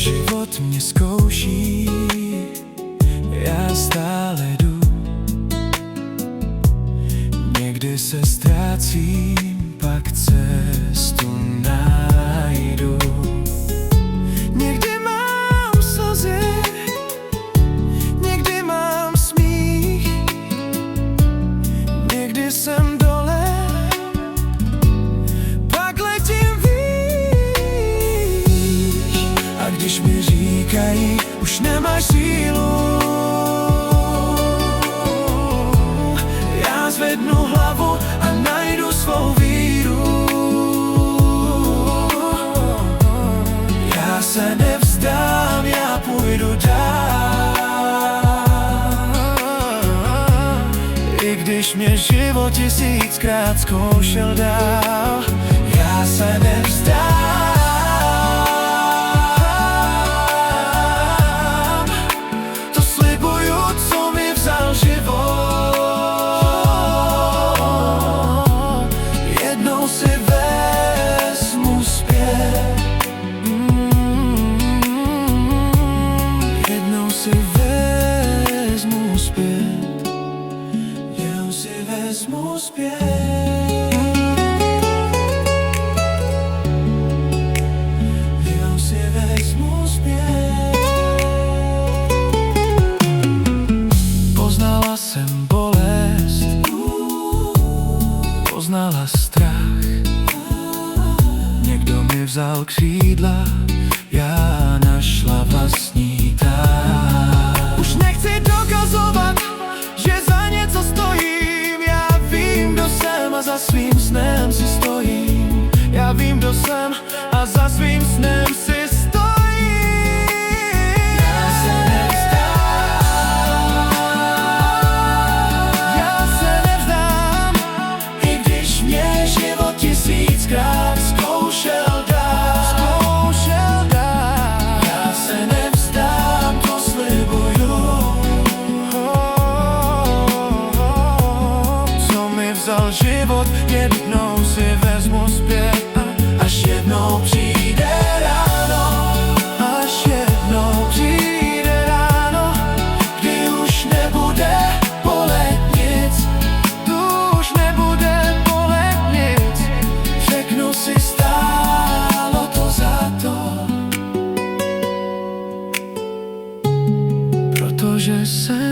Život mě zkouší, já stále jdu. Někdy se ztrácím, pak cestu najdu. Někdy mám slzy, někdy mám smích, někdy jsem dole, pak letím výš. A když mi říkají, už nemáš sílu, já zvednu hlavu a najdu svou víru. Já se nevzdám, já půjdu dál. I když mě život tisíckrát zkoušel dál, já se nevzdám. To slibuju, co mi vzal život. Jednou si vezmu zpět. Jednou si vezmu zpět. Jednou si vezmu zpět. Jednou si vezmu zpět. Poznala jsem bolest, poznala strach. Někdo mi vzal křídla, já našla vlastní tah. Už nechci dokazovat, že za něco stojím. Já vím, kdo jsem a za svým snem si stojím. Já vím, kdo jsem a za svým snem si stojím. Já se nevzdám. Já se nevzdám. I když mě život tisíckrát zkoušel dál. Já se nevzdám, to slibuju. Co mi vzal život, jednou si vezmu zpět. Až jednou přijde ráno, až jednou přijde ráno, kdy už nebude bolet nic, tu už nebude bolet nic. Řeknu si, stálo to za to, protože jsem